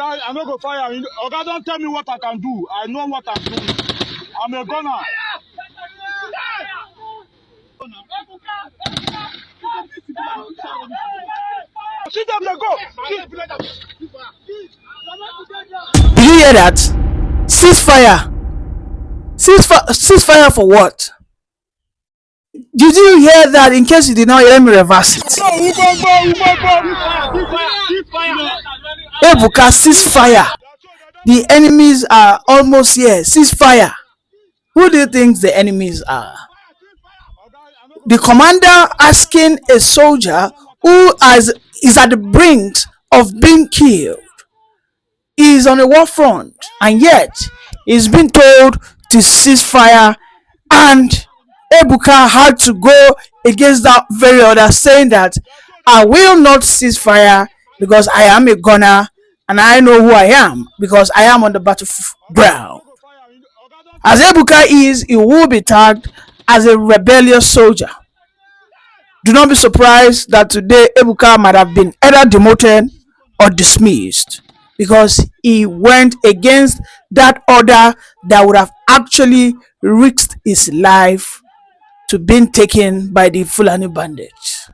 Oga, I no go fire. Oga, don't tell me what I can do. I know what I'm doing. I'm a gunner. See them, they go. Did you hear that? Ceasefire. Ceasefire for what? Did you hear that? In case you did not hear, let me reverse it. Ebuka, ceasefire. The enemies are almost here. Ceasefire. Who do you think the enemies are? The commander asking a soldier who is at the brink of being killed. He is on the war front, and yet he's been told to cease fire, and Ebuka had to go against that very order, saying that I will not cease fire because I am a gunner and I know who I am because I am on the battleground. As Ebuka is, he will be tagged as a rebellious soldier. Do not be surprised that today Ebuka might have been either demoted or dismissed because he went against that order that would have actually risked his life to being taken by the Fulani bandits.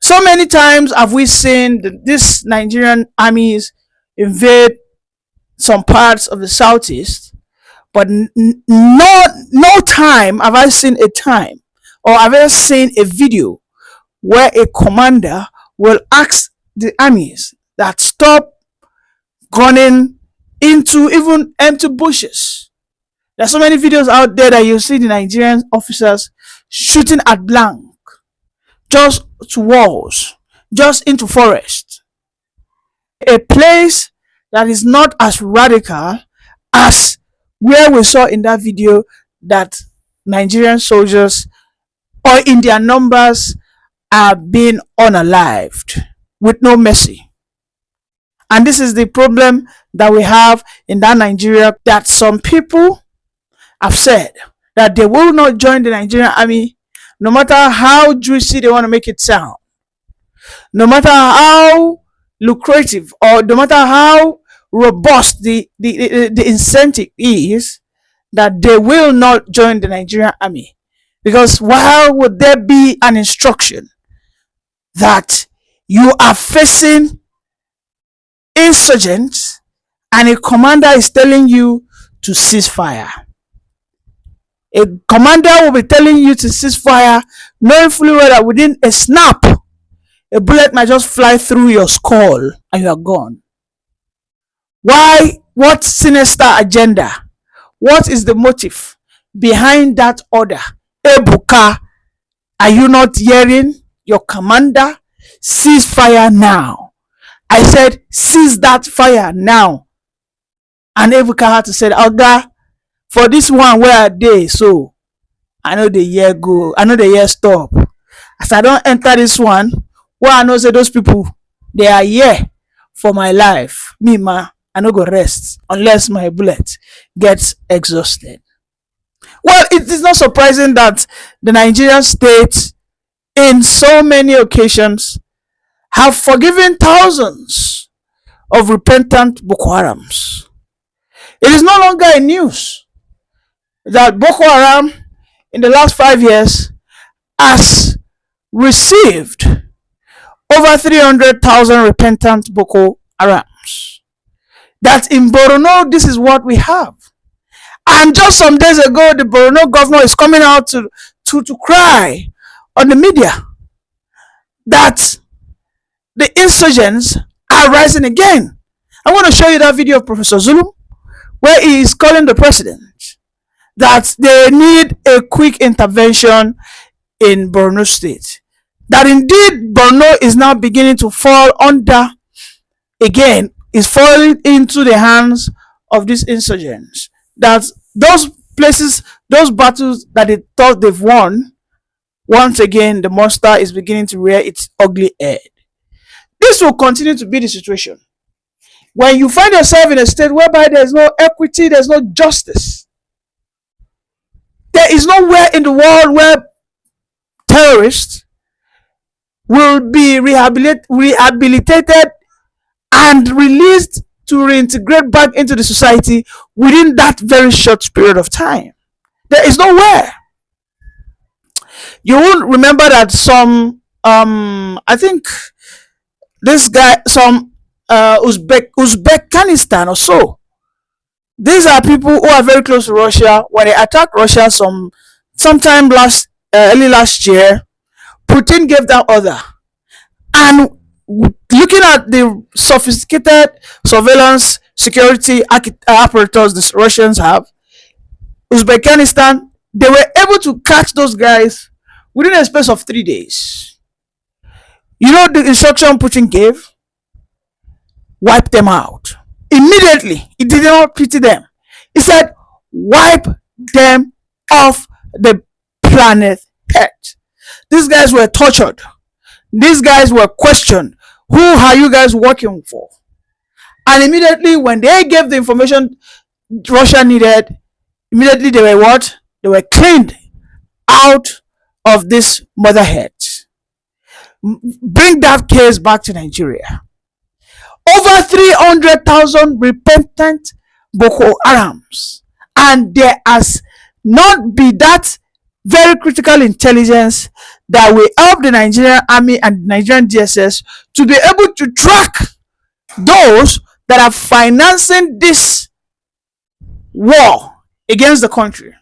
So many times have we seen this Nigerian armies invade some parts of the southeast, but no time have I seen a time or have I seen a video where a commander will ask the armies that stop gunning into even empty bushes. There's so many videos out there that you see the Nigerian officers shooting at blank, just to walls, just into forest. A place that is not as radical as where we saw in that video that Nigerian soldiers or in their numbers are being unalived with no mercy. And this is the problem that we have in that Nigeria, that some people have said that they will not join the Nigerian army no matter how juicy they want to make it sound, no matter how lucrative or no matter how robust the incentive is, that they will not join the Nigerian army. Because why would there be an instruction that you are facing insurgents and a commander is telling you to cease fire? A commander will be telling you to cease fire, knowing fully well that within a snap, a bullet might just fly through your skull and you are gone. Why? What sinister agenda? What is the motive behind that order? Ebuka, are you not hearing your commander? Cease fire now. I said, cease that fire now. And Ebuka had to say, Oga, for this one where are they? So I know the year go, I know the year stop. As I don't enter this one, well, I know say those people, they are here for my life. Me, I no go rest unless my bullet gets exhausted. Well, it is not surprising that the Nigerian state, in so many occasions, have forgiven thousands of repentant Boko Harams. It is no longer a news that Boko Haram in the last 5 years has received over 300,000 repentant Boko Harams. That in Borno, this is what we have. And just some days ago, the Borno governor is coming out to cry on the media that the insurgents are rising again. I want to show you that video of Professor Zulu where he is calling the president that they need a quick intervention in Borno State. That indeed Borno is now beginning to fall under, again, is falling into the hands of these insurgents. That those places, those battles that they thought they've won, once again, the monster is beginning to rear its ugly head. This will continue to be the situation. When you find yourself in a state whereby there's no equity, there's no justice, there is nowhere in the world where terrorists will be rehabilitated and released to reintegrate back into the society within that very short period of time. There is nowhere. You will remember that some I think this guy, some Uzbekistan or so. These are people who are very close to Russia. When they attacked Russia sometime early last year, Putin gave that order. And looking at the sophisticated surveillance security apparatus the Russians have, Uzbekistan, they were able to catch those guys within a space of 3 days. You know the instruction Putin gave? Wipe them out. Immediately, he did not pity them. He said, wipe them off the planet Earth. These guys were tortured. These guys were questioned. Who are you guys working for? And immediately, when they gave the information Russia needed, immediately they were what? They were cleaned out of this mother earth. Bring that case back to Nigeria. Over 300,000 repentant Boko Harams, and there has not be that very critical intelligence that will help the Nigerian army and Nigerian DSS to be able to track those that are financing this war against the country.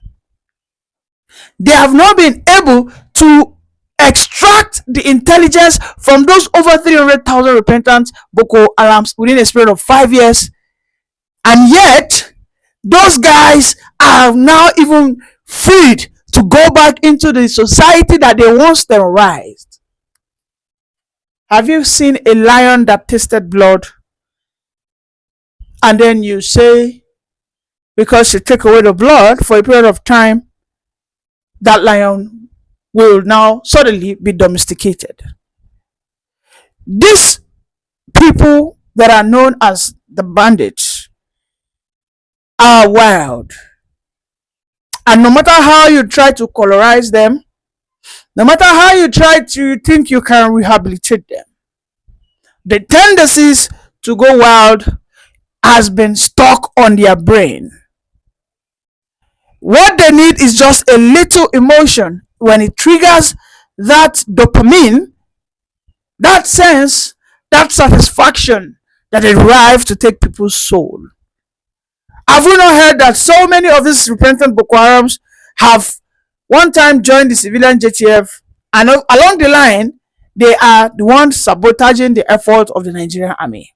They have not been able to extract the intelligence from those over 300,000 repentant Boko Harams within a period of 5 years. And yet, those guys are now even freed to go back into the society that they once terrorized. Have you seen a lion that tasted blood? And then you say, because you take away the blood for a period of time, that lion will now suddenly be domesticated. These people that are known as the bandits are wild. And no matter how you try to colorize them, no matter how you try to think you can rehabilitate them, the tendencies to go wild has been stuck on their brain. What they need is just a little emotion. When it triggers that dopamine, that sense, that satisfaction that it derives to take people's soul. Have you not heard that so many of these repentant Boko Harams have one time joined the civilian JTF, and along the line, they are the ones sabotaging the effort of the Nigerian army?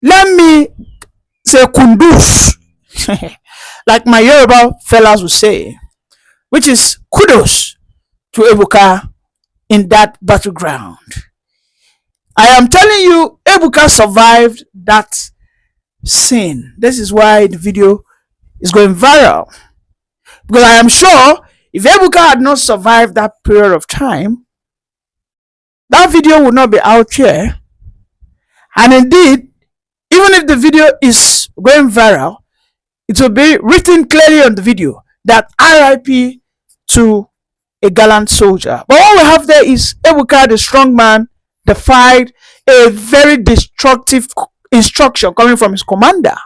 Let me say kundus, like my Yoruba fellas would say, which is kudos to Ebuka in that battleground. I am telling you, Ebuka survived that scene. This is why the video is going viral. Because I am sure if Ebuka had not survived that period of time, that video would not be out here. And indeed, even if the video is going viral, it will be written clearly on the video that RIP to a gallant soldier. But what we have there is Ebuka, the strong man, defied a very destructive instruction coming from his commander.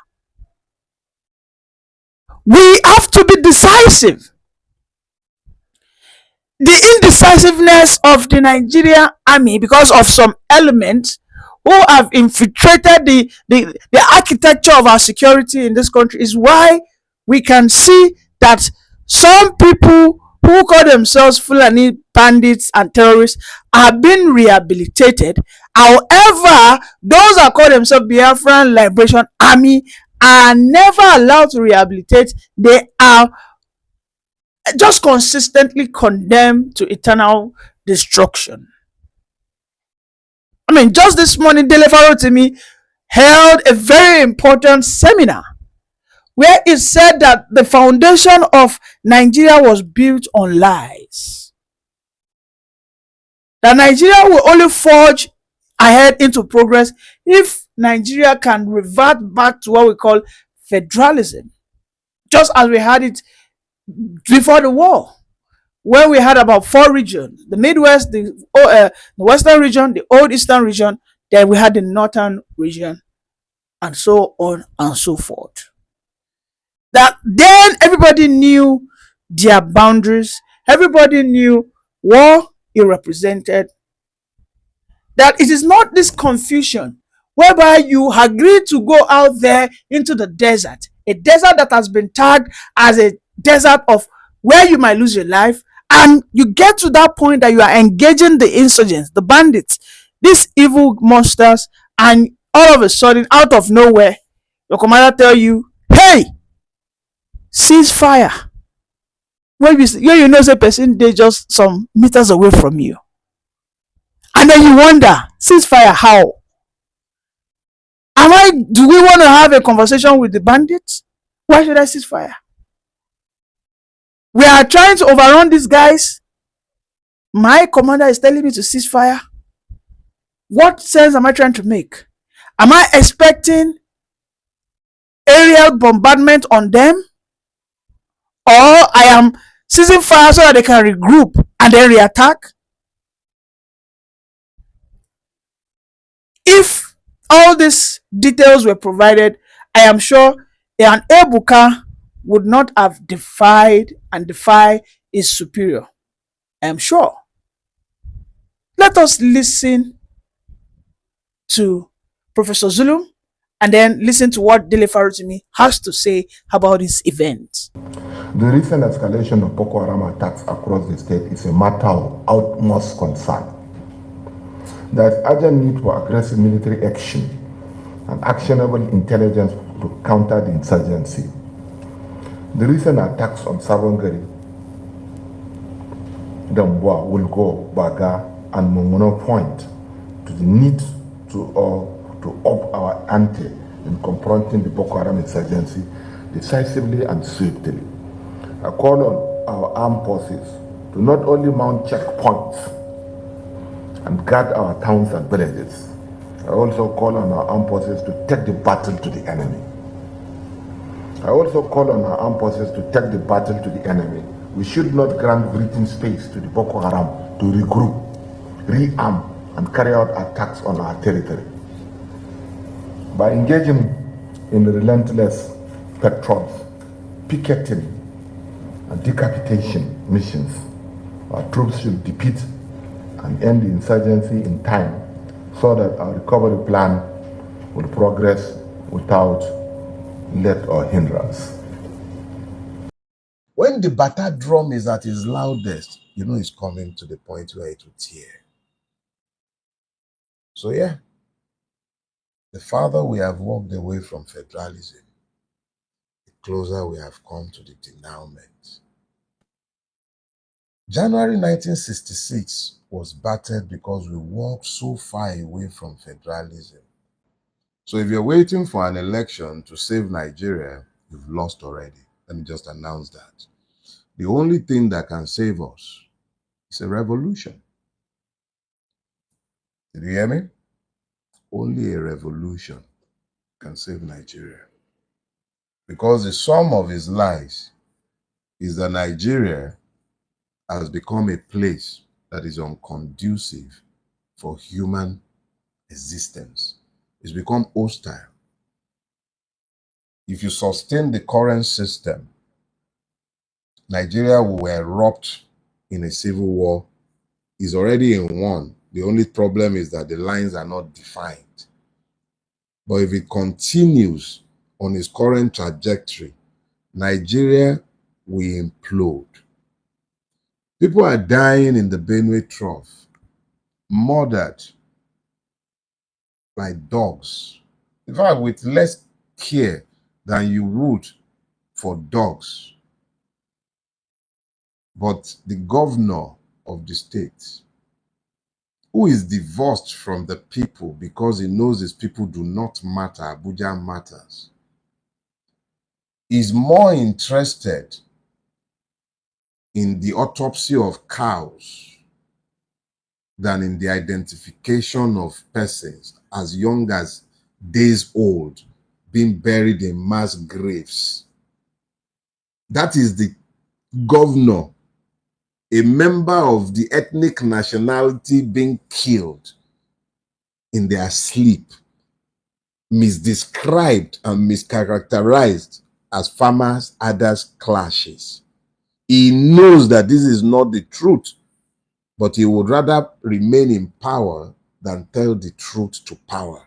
We have to be decisive. The indecisiveness of the Nigerian army, because of some elements who have infiltrated the architecture of our security in this country, is why we can see that some people who call themselves Fulani bandits and terrorists are being rehabilitated. However, those that call themselves Biafran Liberation Army are never allowed to rehabilitate. They are just consistently condemned to eternal destruction. I mean, just this morning, Dele Farotimi held a very important seminar where it said that the foundation of Nigeria was built on lies. That Nigeria will only forge ahead into progress if Nigeria can revert back to what we call federalism, just as we had it before the war, where we had about 4 regions: the Midwest, the Western region, the Old Eastern region, Then we had the northern region, and so on and so forth. That then everybody knew their boundaries, everybody knew what it represented. That it is not this confusion whereby you agree to go out there into the desert, a desert that has been tagged as a desert of where you might lose your life, and you get to that point that you are engaging the insurgents, the bandits, these evil monsters, and all of a sudden, out of nowhere, your commander tell you, hey, cease fire. When you know say person dey just some meters away from you, and then you wonder, ceasefire how? Do we want to have a conversation with the bandits? Why should I cease fire? We are trying to overrun these guys. My commander is telling me to cease fire. What sense am I trying to make? Am I expecting aerial bombardment on them? Or I am ceasing fire so that they can regroup and then reattack? If all these details were provided, I am sure an Ebuka would not have defied and defy his superior. I am sure. Let us listen to Professor Zulum and then listen to what Dele Farutimi has to say about this event. The recent escalation of Boko Haram attacks across the state is a matter of utmost concern. There is urgent need for aggressive military action and actionable intelligence to counter the insurgency. The recent attacks on Savangari, Dambwa, Wulgo, Baga, and Mongono point to the need to up our ante in confronting the Boko Haram insurgency decisively and swiftly. I call on our armed forces to not only mount checkpoints and guard our towns and villages. I also call on our armed forces to take the battle to the enemy. I also call on our armed forces to take the battle to the enemy. We should not grant breathing space to the Boko Haram to regroup, rearm, and carry out attacks on our territory. By engaging in relentless patrols, picketing, and decapitation missions, our troops should defeat and end the insurgency in time so that our recovery plan will progress without let or hindrance. When the batter drum is at its loudest, you know it's coming to the point where it will tear. So yeah, the farther we have walked away from federalism, the closer we have come to the denouement. January 1966 was battered because we walked so far away from federalism. So if you're waiting for an election to save Nigeria, you've lost already. Let me just announce that. The only thing that can save us is a revolution. Did you hear me? Only a revolution can save Nigeria. Because the sum of his lies is that Nigeria has become a place that is unconducive for human existence. It's become hostile. If you sustain the current system, Nigeria will erupt in a civil war. It's already in one. The only problem is that the lines are not defined. But if it continues on its current trajectory, Nigeria will implode. People are dying in the Benue Trough, murdered like dogs. In fact, with less care than you would for dogs. But the governor of the state, who is divorced from the people because he knows his people do not matter, Abuja matters, is more interested in the autopsy of cows than in the identification of persons as young as days old being buried in mass graves. That is the governor, a member of the ethnic nationality being killed in their sleep, misdescribed and mischaracterized as farmers' others clashes. He knows that this is not the truth, but he would rather remain in power than tell the truth to power.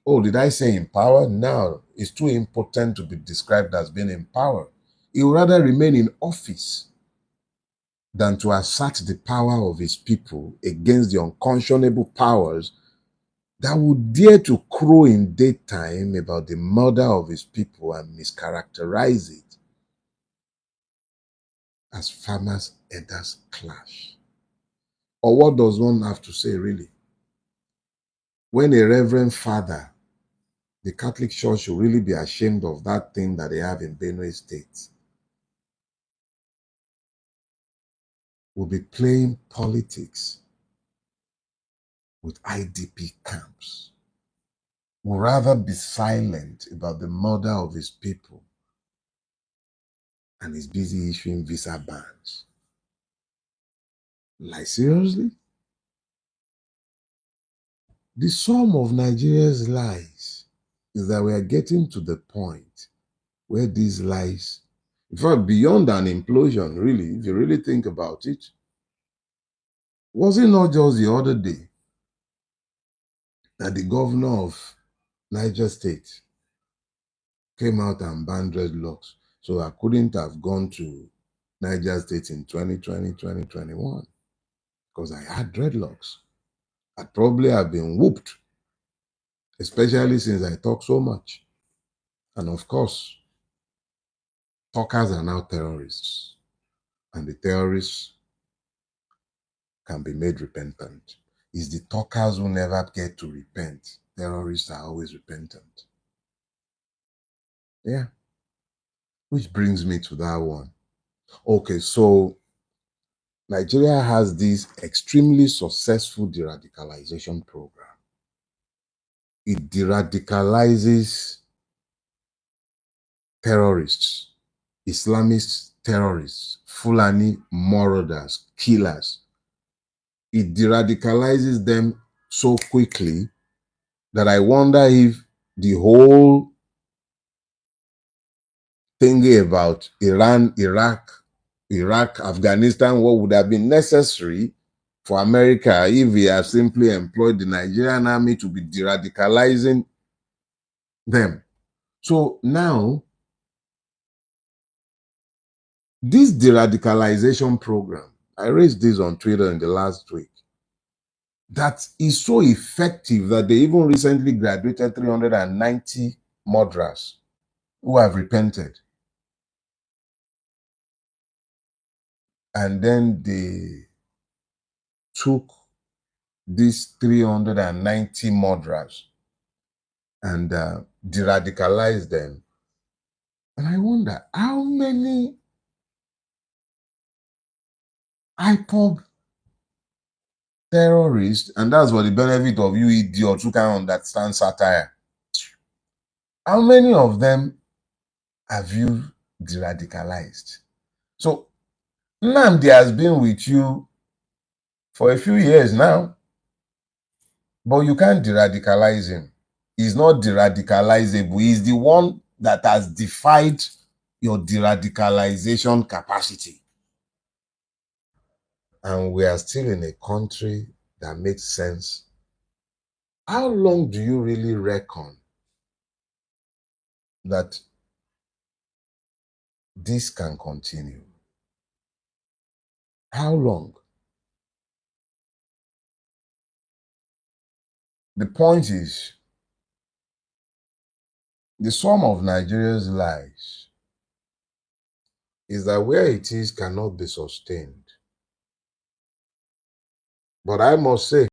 Oh, did I say in power? No, it's too important to be described as being in power. He would rather remain in office than to assert the power of his people against the unconscionable powers that would dare to crow in daytime about the murder of his people and mischaracterize it as farmers' elders clash. Or what does one have to say, really? When a reverend father, the Catholic Church should really be ashamed of that thing that they have in Benue State, will be playing politics with IDP camps, will rather be silent about the murder of his people, and is busy issuing visa bans. Like, seriously? The sum of Nigeria's lies is that we are getting to the point where these lies, in fact, beyond an implosion, really, if you really think about it, was it not just the other day that the governor of Niger State came out and banned dreadlocks? So I couldn't have gone to Niger State in 2020, 2021 because I had dreadlocks. I'd probably have been whooped, especially since I talk so much. And of course, talkers are now terrorists, and the terrorists can be made repentant. It's the talkers who never get to repent. Terrorists are always repentant. Yeah. Which brings me to that one. Okay, so Nigeria has this extremely successful de-radicalization program. It de-radicalizes terrorists, Islamist terrorists, Fulani marauders, killers. It de-radicalizes them so quickly that I wonder if the whole thingy about Iran, Iraq, Afghanistan, what would have been necessary for America if we have simply employed the Nigerian army to be de-radicalizing them. So now, this de-radicalization program, I raised this on Twitter in the last week, that is so effective that they even recently graduated 390 murderers who have repented. And then they took these 390 murderers and de-radicalized them. And I wonder how many IPOB terrorists, and that's for the benefit of you idiots who can understand satire, how many of them have you de-radicalized? So Nnamdi has been with you for a few years now, but you can't de-radicalize him. He's not de-radicalizable. He's the one that has defied your de-radicalization capacity. And we are still in a country that makes sense. How long do you really reckon that this can continue? How long? The point is, the sum of Nigeria's lies is that where it is cannot be sustained. But I must say,